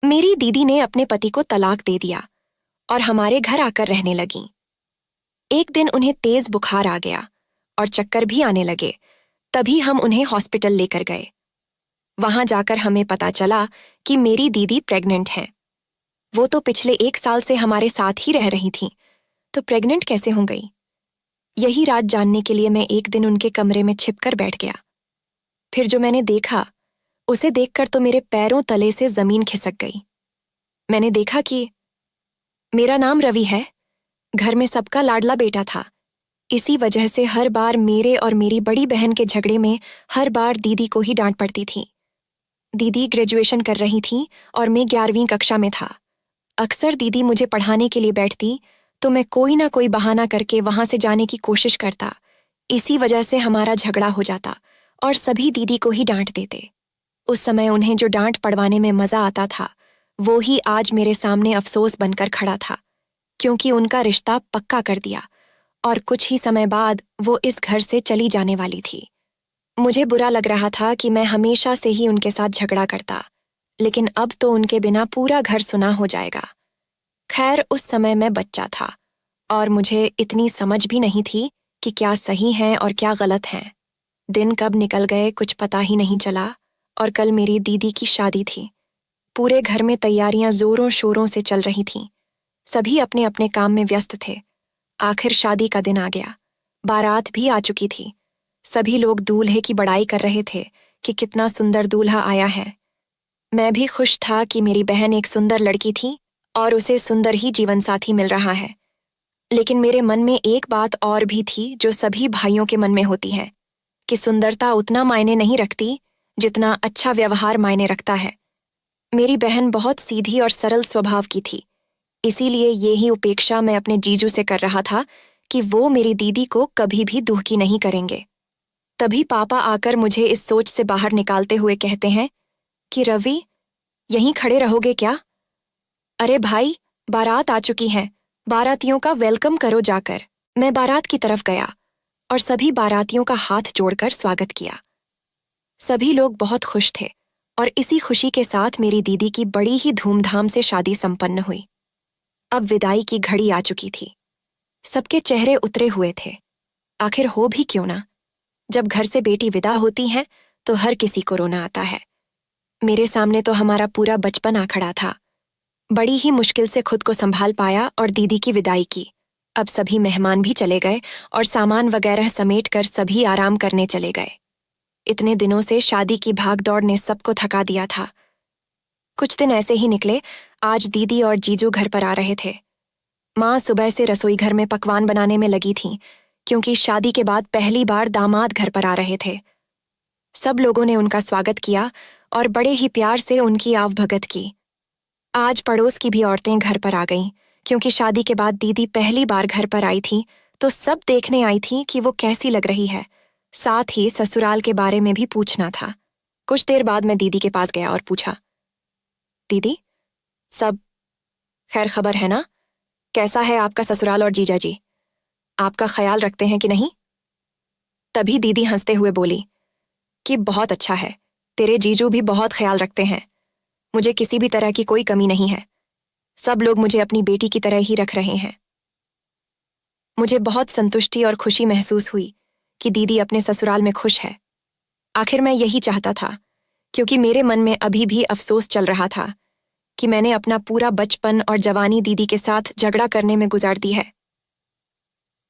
मेरी दीदी ने अपने पति को तलाक दे दिया और हमारे घर आकर रहने लगी। एक दिन उन्हें तेज बुखार आ गया और चक्कर भी आने लगे। तभी हम उन्हें हॉस्पिटल लेकर गए। वहां जाकर हमें पता चला कि मेरी दीदी प्रेग्नेंट हैं। वो तो पिछले 1 साल से हमारे साथ ही रह रही थीं, तो प्रेग्नेंट कैसे हो गई? यही राज जानने के लिए मैं एक दिन उनके कमरे में छिपकर बैठ गया। फिर जो मैंने देखा, उसे देखकर तो मेरे पैरों तले से जमीन खिसक गई। मैंने देखा कि मेरा नाम रवि है, घर में सबका लाडला बेटा था। इसी वजह से हर बार मेरे और मेरी बड़ी बहन के झगड़े में हर बार दीदी को ही डांट पड़ती थी। दीदी ग्रेजुएशन कर रही थी और मैं 11वीं कक्षा में था। अक्सर दीदी मुझे पढ़ाने के लिए बैठती तो मैं कोई ना कोई बहाना करके वहां से जाने की कोशिश करता। इसी वजह से हमारा झगड़ा हो जाता और सभी दीदी को ही डांट देते। उस समय उन्हें जो डांट पड़वाने में मजा आता था, वो ही आज मेरे सामने अफसोस बनकर खड़ा था, क्योंकि उनका रिश्ता पक्का कर दिया और कुछ ही समय बाद वो इस घर से चली जाने वाली थी। मुझे बुरा लग रहा था कि मैं हमेशा से ही उनके साथ झगड़ा करता, लेकिन अब तो उनके बिना पूरा घर सुना हो जाएगा। खैर, उस समय मैं बच्चा था और मुझे इतनी समझ भी नहीं थी कि क्या सही है और क्या गलत है। दिन कब निकल गए कुछ पता ही नहीं चला और कल मेरी दीदी की शादी थी। पूरे घर में तैयारियां जोरों शोरों से चल रही थीं। सभी अपने अपने काम में व्यस्त थे। आखिर शादी का दिन आ गया। बारात भी आ चुकी थी। सभी लोग दूल्हे की बड़ाई कर रहे थे कि कितना सुंदर दूल्हा आया है। मैं भी खुश था कि मेरी बहन एक सुंदर लड़की थी और उसे सुंदर ही जीवनसाथी मिल रहा है। लेकिन मेरे मन में एक बात और भी थी जो सभी भाइयों के मन में होती है, कि सुंदरता उतना मायने नहीं रखती जितना अच्छा व्यवहार मायने रखता है। मेरी बहन बहुत सीधी और सरल स्वभाव की थी, इसीलिए ये ही उपेक्षा मैं अपने जीजू से कर रहा था कि वो मेरी दीदी को कभी भी दुखी नहीं करेंगे। तभी पापा आकर मुझे इस सोच से बाहर निकालते हुए कहते हैं कि रवि, यहीं खड़े रहोगे क्या? अरे भाई, बारात आ चुकी है, बारातियों का वेलकम करो जाकर। मैं बारात की तरफ गया और सभी बारातियों का हाथ जोड़कर स्वागत किया। सभी लोग बहुत खुश थे और इसी खुशी के साथ मेरी दीदी की बड़ी ही धूमधाम से शादी संपन्न हुई। अब विदाई की घड़ी आ चुकी थी। सबके चेहरे उतरे हुए थे। आखिर हो भी क्यों ना, जब घर से बेटी विदा होती है तो हर किसी को रोना आता है। मेरे सामने तो हमारा पूरा बचपन आ खड़ा था। बड़ी ही मुश्किल से खुद को संभाल पाया और दीदी की विदाई की। अब सभी मेहमान भी चले गए और सामान वगैरह समेट कर सभी आराम करने चले गए। इतने दिनों से शादी की भागदौड़ ने सबको थका दिया था। कुछ दिन ऐसे ही निकले। आज दीदी और जीजू घर पर आ रहे थे। माँ सुबह से रसोई घर में पकवान बनाने में लगी थीं, क्योंकि शादी के बाद पहली बार दामाद घर पर आ रहे थे। सब लोगों ने उनका स्वागत किया और बड़े ही प्यार से उनकी आवभगत की। आज पड़ोस की भी औरतें घर पर आ गईं, क्योंकि शादी के बाद दीदी पहली बार घर पर आई थी, तो सब देखने आई थी कि वो कैसी लग रही है। साथ ही ससुराल के बारे में भी पूछना था। कुछ देर बाद मैं दीदी के पास गया और पूछा, दीदी, सब खैर खबर है ना? कैसा है आपका ससुराल और जीजा जी? आपका ख्याल रखते हैं कि नहीं? तभी दीदी हंसते हुए बोली कि बहुत अच्छा है, तेरे जीजू भी बहुत ख्याल रखते हैं। मुझे किसी भी तरह की कोई कमी नहीं है। सब लोग मुझे अपनी बेटी की तरह ही रख रहे हैं। मुझे बहुत संतुष्टि और खुशी महसूस हुई कि दीदी अपने ससुराल में खुश है। आखिर मैं यही चाहता था, क्योंकि मेरे मन में अभी भी अफसोस चल रहा था कि मैंने अपना पूरा बचपन और जवानी दीदी के साथ झगड़ा करने में गुजार दी है।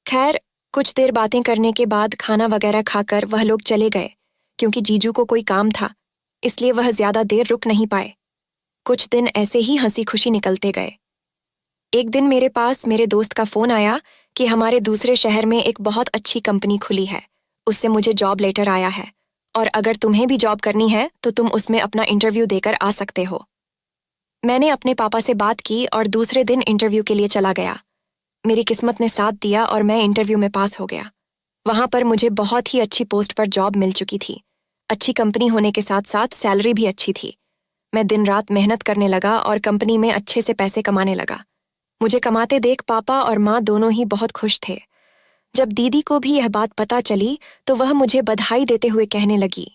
खैर, कुछ देर बातें करने के बाद खाना वगैरह खाकर वह लोग चले गए, क्योंकि जीजू को कोई काम था, इसलिए वह ज्यादा देर रुक नहीं पाए। कुछ दिन ऐसे ही हंसी खुशी निकलते गए। एक दिन मेरे पास मेरे दोस्त का फोन आया कि हमारे दूसरे शहर में एक बहुत अच्छी कंपनी खुली है, उससे मुझे जॉब लेटर आया है और अगर तुम्हें भी जॉब करनी है तो तुम उसमें अपना इंटरव्यू देकर आ सकते हो। मैंने अपने पापा से बात की और दूसरे दिन इंटरव्यू के लिए चला गया। मेरी किस्मत ने साथ दिया और मैं इंटरव्यू में पास हो गया। वहां पर मुझे बहुत ही अच्छी पोस्ट पर जॉब मिल चुकी थी। अच्छी कंपनी होने के साथ साथ सैलरी भी अच्छी थी। मैं दिन रात मेहनत करने लगा और कंपनी में अच्छे से पैसे कमाने लगा। मुझे कमाते देख पापा और माँ दोनों ही बहुत खुश थे। जब दीदी को भी यह बात पता चली तो वह मुझे बधाई देते हुए कहने लगी,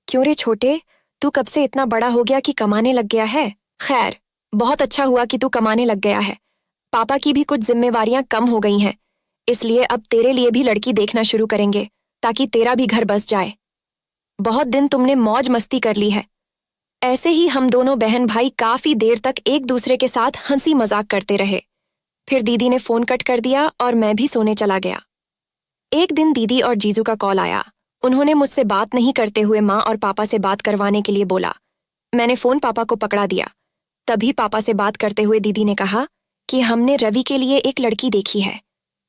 क्यों रे छोटे, तू कब से इतना बड़ा हो गया कि कमाने लग गया है? खैर, बहुत अच्छा हुआ कि तू कमाने लग गया है। पापा की भी कुछ जिम्मेवारियां कम हो गई हैं, इसलिए अब तेरे लिए भी लड़की देखना शुरू करेंगे ताकि तेरा भी घर बस जाए। बहुत दिन तुमने मौज मस्ती कर ली है। ऐसे ही हम दोनों बहन भाई काफी देर तक एक दूसरे के साथ हंसी मजाक करते रहे। फिर दीदी ने फोन कट कर दिया और मैं भी सोने चला गया। एक दिन दीदी और जीजू का कॉल आया। उन्होंने मुझसे बात नहीं करते हुए माँ और पापा से बात करवाने के लिए बोला। मैंने फोन पापा को पकड़ा दिया। तभी पापा से बात करते हुए दीदी ने कहा कि हमने रवि के लिए एक लड़की देखी है।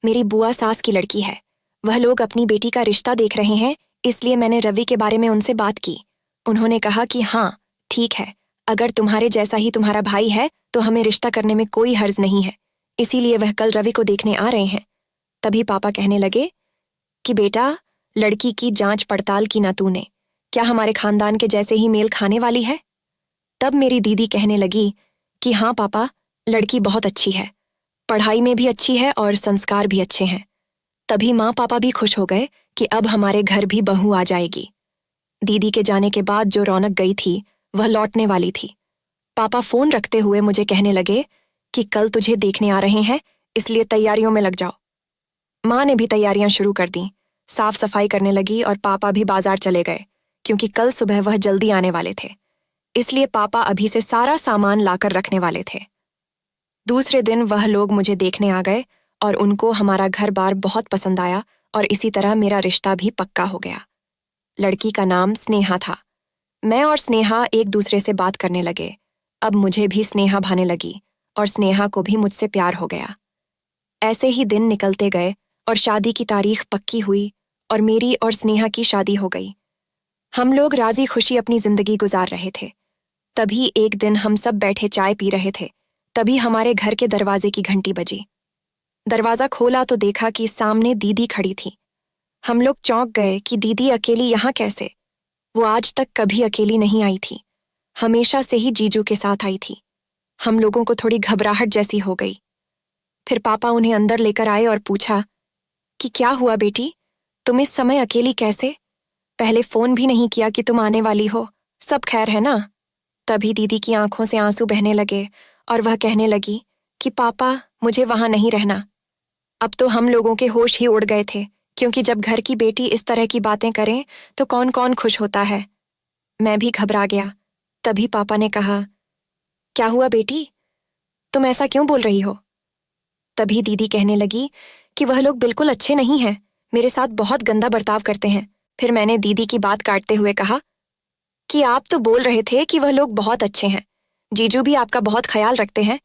मेरी बुआ सास की लड़की है। वह लोग अपनी बेटी का रिश्ता देख रहे हैं, इसलिए मैंने रवि के बारे में उनसे बात की। उन्होंने कहा कि हाँ, ठीक है, अगर तुम्हारे जैसा ही तुम्हारा भाई है तो हमें रिश्ता करने में कोई हर्ज नहीं है, इसीलिए वह कल रवि को देखने आ रहे हैं। तभी पापा कहने लगे कि बेटा, लड़की की जांच पड़ताल की ना तूने, क्या हमारे खानदान के जैसे ही मेल खाने वाली है? तब मेरी दीदी कहने लगी कि हाँ पापा, लड़की बहुत अच्छी है, पढ़ाई में भी अच्छी है और संस्कार भी अच्छे हैं। तभी माँ पापा भी खुश हो गए कि अब हमारे घर भी बहू आ जाएगी। दीदी के जाने के बाद जो रौनक गई थी वह लौटने वाली थी। पापा फोन रखते हुए मुझे कहने लगे कि कल तुझे देखने आ रहे हैं, इसलिए तैयारियों में लग जाओ। माँ ने भी तैयारियां शुरू कर दी, साफ सफाई करने लगी और पापा भी बाजार चले गए क्योंकि कल सुबह वह जल्दी आने वाले थे, इसलिए पापा अभी से सारा सामान लाकर रखने वाले थे। दूसरे दिन वह लोग मुझे देखने आ गए और उनको हमारा घर बार बहुत पसंद आया और इसी तरह मेरा रिश्ता भी पक्का हो गया। लड़की का नाम स्नेहा था। मैं और स्नेहा एक दूसरे से बात करने लगे। अब मुझे भी स्नेहा भाने लगी और स्नेहा को भी मुझसे प्यार हो गया। ऐसे ही दिन निकलते गए और शादी की तारीख पक्की हुई और मेरी और स्नेहा की शादी हो गई। हम लोग राजी खुशी अपनी जिंदगी गुजार रहे थे। तभी एक दिन हम सब बैठे चाय पी रहे थे, तभी हमारे घर के दरवाजे की घंटी बजी। दरवाजा खोला तो देखा कि सामने दीदी खड़ी थी। हम लोग चौंक गए कि दीदी अकेली यहाँ कैसे? वो आज तक कभी अकेली नहीं आई थी, हमेशा से ही जीजू के साथ आई थी। हम लोगों को थोड़ी घबराहट जैसी हो गई। फिर पापा उन्हें अंदर लेकर आए और पूछा कि क्या हुआ बेटी, तुम इस समय अकेली कैसे? पहले फोन भी नहीं किया कि तुम आने वाली हो, सब खैर है ना? तभी दीदी की आंखों से आंसू बहने लगे और वह कहने लगी कि पापा, मुझे वहां नहीं रहना। अब तो हम लोगों के होश ही उड़ गए थे, क्योंकि जब घर की बेटी इस तरह की बातें करें तो कौन कौन खुश होता है। मैं भी घबरा गया। तभी पापा ने कहा, क्या हुआ बेटी, तुम ऐसा क्यों बोल रही हो? तभी दीदी कहने लगी कि वह लोग बिल्कुल अच्छे नहीं हैं, मेरे साथ बहुत गंदा बर्ताव करते हैं। फिर मैंने दीदी की बात काटते हुए कहा कि आप तो बोल रहे थे कि वह लोग बहुत अच्छे हैं, जीजू भी आपका बहुत ख्याल रखते हैं,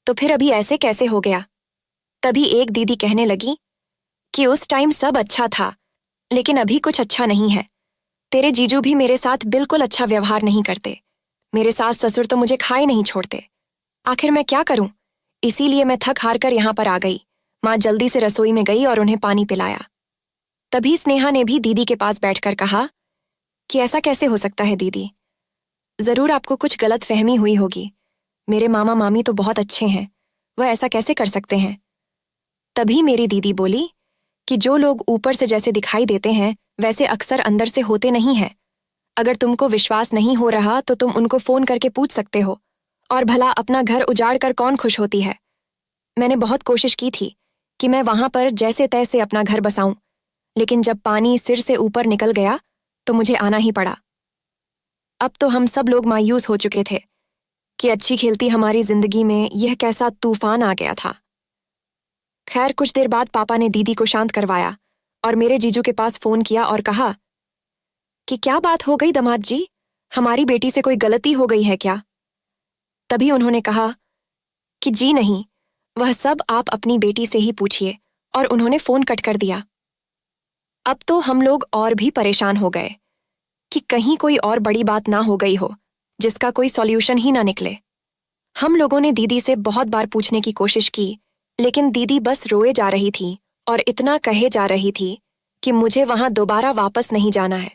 तो फिर अभी ऐसे कैसे हो गया? तभी एक दीदी कहने लगी कि उस टाइम सब अच्छा था, लेकिन अभी कुछ अच्छा नहीं है। तेरे जीजू भी मेरे साथ बिल्कुल अच्छा व्यवहार नहीं करते। मेरे सास ससुर तो मुझे खाए नहीं छोड़ते। आखिर मैं क्या करूं? इसीलिए मैं थक हार कर यहाँ पर आ गई। माँ जल्दी से रसोई में गई और उन्हें पानी पिलाया। तभी स्नेहा ने भी दीदी के पास बैठकर कहा कि ऐसा कैसे हो सकता है दीदी, जरूर आपको कुछ गलत फहमी हुई होगी। मेरे मामा मामी तो बहुत अच्छे हैं, वह ऐसा कैसे कर सकते हैं? तभी मेरी दीदी बोली कि जो लोग ऊपर से जैसे दिखाई देते हैं वैसे अक्सर अंदर से होते नहीं हैं। अगर तुमको विश्वास नहीं हो रहा तो तुम उनको फोन करके पूछ सकते हो। और भला अपना घर उजाड़ कर कौन खुश होती है? मैंने बहुत कोशिश की थी कि मैं वहां पर जैसे तैसे अपना घर बसाऊं, लेकिन जब पानी सिर से ऊपर निकल गया तो मुझे आना ही पड़ा। अब तो हम सब लोग मायूस हो चुके थे कि अच्छी खेलती हमारी जिंदगी में यह कैसा तूफान आ गया था। खैर, कुछ देर बाद पापा ने दीदी को शांत करवाया और मेरे जीजू के पास फोन किया और कहा कि क्या बात हो गई दामाद जी, हमारी बेटी से कोई गलती हो गई है क्या? तभी उन्होंने कहा कि जी नहीं, वह सब आप अपनी बेटी से ही पूछिए, और उन्होंने फोन कट कर दिया। अब तो हम लोग और भी परेशान हो गए कि कहीं कोई और बड़ी बात ना हो गई हो जिसका कोई सॉल्यूशन ही ना निकले। हम लोगों ने दीदी से बहुत बार पूछने की कोशिश की, लेकिन दीदी बस रोए जा रही थी और इतना कहे जा रही थी कि मुझे वहां दोबारा वापस नहीं जाना है।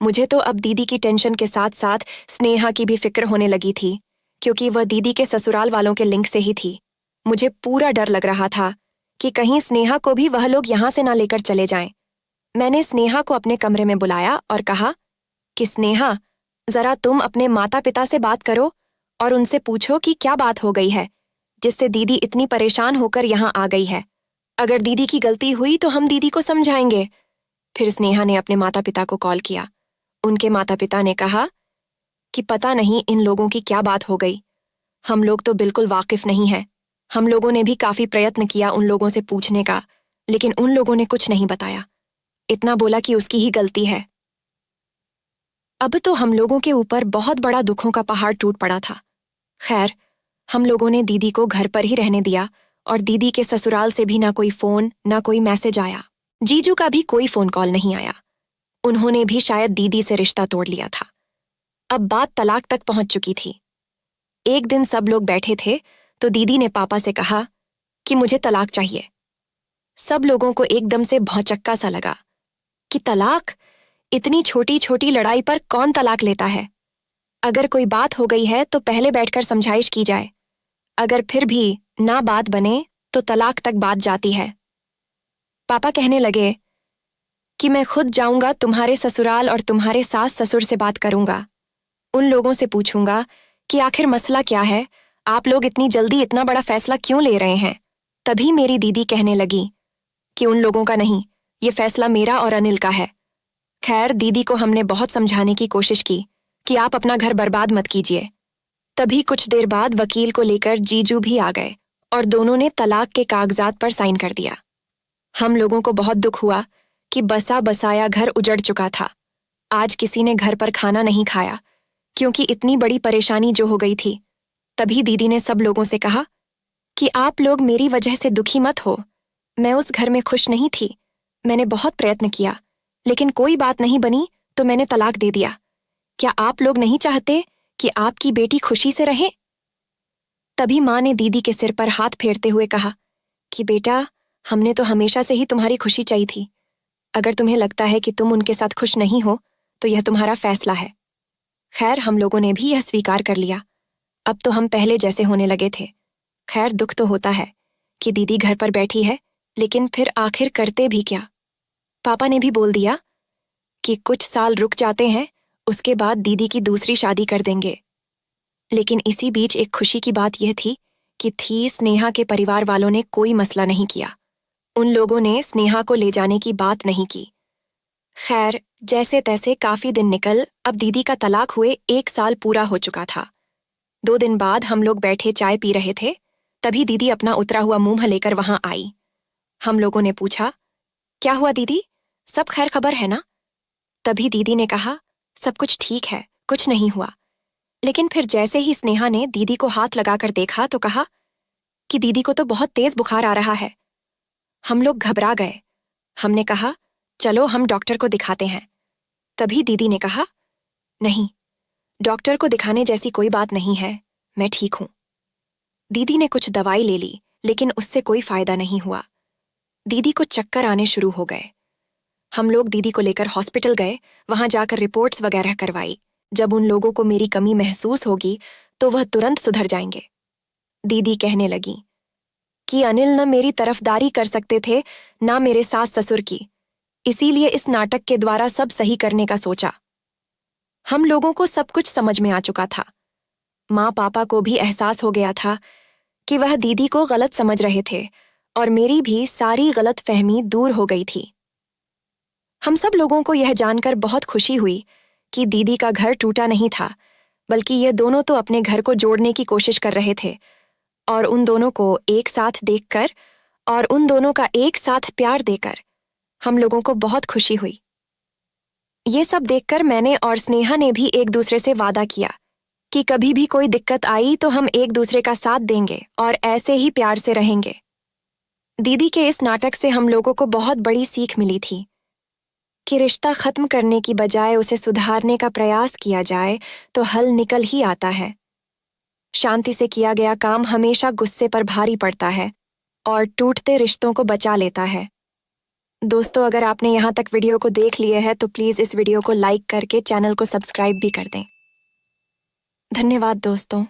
मुझे तो अब दीदी की टेंशन के साथ साथ स्नेहा की भी फिक्र होने लगी थी, क्योंकि वह दीदी के ससुराल वालों के लिंक से ही थी। मुझे पूरा डर लग रहा था कि कहीं स्नेहा को भी वह लोग यहाँ से ना लेकर चले जाएं। मैंने स्नेहा को अपने कमरे में बुलाया और कहा कि स्नेहा, जरा तुम अपने माता पिता से बात करो और उनसे पूछो कि क्या बात हो गई है जिससे दीदी इतनी परेशान होकर यहाँ आ गई है। अगर दीदी की गलती हुई तो हम दीदी को समझाएंगे। फिर स्नेहा ने अपने माता पिता को कॉल किया। उनके माता पिता ने कहा कि पता नहीं इन लोगों की क्या बात हो गई, हम लोग तो बिल्कुल वाकिफ नहीं हैं। हम लोगों ने भी काफी प्रयत्न किया उन लोगों से पूछने का, लेकिन उन लोगों ने कुछ नहीं बताया, इतना बोला कि उसकी ही गलती है। अब तो हम लोगों के ऊपर बहुत बड़ा दुखों का पहाड़ टूट पड़ा था। खैर, हम लोगों ने दीदी को घर पर ही रहने दिया और दीदी के ससुराल से भी ना कोई फोन ना कोई मैसेज आया। जीजू का भी कोई फोन कॉल नहीं आया। उन्होंने भी शायद दीदी से रिश्ता तोड़ लिया था। अब बात तलाक तक पहुंच चुकी थी। एक दिन सब लोग बैठे थे तो दीदी ने पापा से कहा कि मुझे तलाक चाहिए। सब लोगों को एकदम से भौचक्का सा लगा कि तलाक? इतनी छोटी छोटी लड़ाई पर कौन तलाक लेता है? अगर कोई बात हो गई है तो पहले बैठकर समझाइश की जाए। अगर फिर भी ना बात बने तो तलाक तक बात जाती है। पापा कहने लगे कि मैं खुद जाऊंगा तुम्हारे ससुराल और तुम्हारे सास ससुर से बात करूंगा। उन लोगों से पूछूंगा कि आखिर मसला क्या है, आप लोग इतनी जल्दी इतना बड़ा फैसला क्यों ले रहे हैं। तभी मेरी दीदी कहने लगी कि उन लोगों का नहीं, ये फैसला मेरा और अनिल का है। खैर, दीदी को हमने बहुत समझाने की कोशिश की कि आप अपना घर बर्बाद मत कीजिए। तभी कुछ देर बाद वकील को लेकर जीजू भी आ गए और दोनों ने तलाक के कागजात पर साइन कर दिया। हम लोगों को बहुत दुख हुआ कि बसा बसाया घर उजड़ चुका था। आज किसी ने घर पर खाना नहीं खाया क्योंकि इतनी बड़ी परेशानी जो हो गई थी। तभी दीदी ने सब लोगों से कहा कि आप लोग मेरी वजह से दुखी मत हो। मैं उस घर में खुश नहीं थी। मैंने बहुत प्रयत्न किया, लेकिन कोई बात नहीं बनी तो मैंने तलाक दे दिया। क्या आप लोग नहीं चाहते कि आपकी बेटी खुशी से रहे? तभी माँ ने दीदी के सिर पर हाथ फेरते हुए कहा कि बेटा, हमने तो हमेशा से ही तुम्हारी खुशी चाही थी। अगर तुम्हें लगता है कि तुम उनके साथ खुश नहीं हो तो यह तुम्हारा फैसला है। खैर, हम लोगों ने भी यह स्वीकार कर लिया। अब तो हम पहले जैसे होने लगे थे। खैर, दुख तो होता है कि दीदी घर पर बैठी है, लेकिन फिर आखिर करते भी क्या। पापा ने भी बोल दिया कि कुछ साल रुक जाते हैं, उसके बाद दीदी की दूसरी शादी कर देंगे। लेकिन इसी बीच एक खुशी की बात यह थी स्नेहा के परिवार वालों ने कोई मसला नहीं किया। उन लोगों ने स्नेहा को ले जाने की बात नहीं की। खैर, जैसे तैसे काफी दिन निकल अब दीदी का तलाक हुए 1 साल पूरा हो चुका था। 2 दिन बाद हम लोग बैठे चाय पी रहे थे, तभी दीदी अपना उतरा हुआ मुंह लेकर वहां आई। हम लोगों ने पूछा, क्या हुआ दीदी, सब खैर खबर है ना? तभी दीदी ने कहा, सब कुछ ठीक है, कुछ नहीं हुआ। लेकिन फिर जैसे ही स्नेहा ने दीदी को हाथ लगाकर देखा तो कहा कि दीदी को तो बहुत तेज बुखार आ रहा है। हम लोग घबरा गए। हमने कहा, चलो हम डॉक्टर को दिखाते हैं। तभी दीदी ने कहा, नहीं, डॉक्टर को दिखाने जैसी कोई बात नहीं है, मैं ठीक हूं। दीदी ने कुछ दवाई ले ली, लेकिन उससे कोई फायदा नहीं हुआ। दीदी को चक्कर आने शुरू हो गए। हम लोग दीदी को लेकर हॉस्पिटल गए, वहां जाकर रिपोर्ट्स वगैरह करवाई। जब उन लोगों को मेरी कमी महसूस होगी तो वह तुरंत सुधर जाएंगे। दीदी कहने लगी कि अनिल न मेरी तरफदारी कर सकते थे, ना मेरे सास ससुर की, इसीलिए इस नाटक के द्वारा सब सही करने का सोचा। हम लोगों को सब कुछ समझ में आ चुका था। माँ पापा को भी एहसास हो गया था कि वह दीदी को गलत समझ रहे थे और मेरी भी सारी गलत फहमी दूर हो गई थी। हम सब लोगों को यह जानकर बहुत खुशी हुई कि दीदी का घर टूटा नहीं था, बल्कि ये दोनों तो अपने घर को जोड़ने की कोशिश कर रहे थे। और उन दोनों को एक साथ देखकर और उन दोनों का एक साथ प्यार देकर हम लोगों को बहुत खुशी हुई। ये सब देखकर मैंने और स्नेहा ने भी एक दूसरे से वादा किया कि कभी भी कोई दिक्कत आई तो हम एक दूसरे का साथ देंगे और ऐसे ही प्यार से रहेंगे। दीदी के इस नाटक से हम लोगों को बहुत बड़ी सीख मिली थी कि रिश्ता खत्म करने की बजाय उसे सुधारने का प्रयास किया जाए तो हल निकल ही आता है। शांति से किया गया काम हमेशा गुस्से पर भारी पड़ता है और टूटते रिश्तों को बचा लेता है। दोस्तों, अगर आपने यहाँ तक वीडियो को देख लिया है तो प्लीज इस वीडियो को लाइक करके चैनल को सब्सक्राइब भी कर दें। धन्यवाद दोस्तों।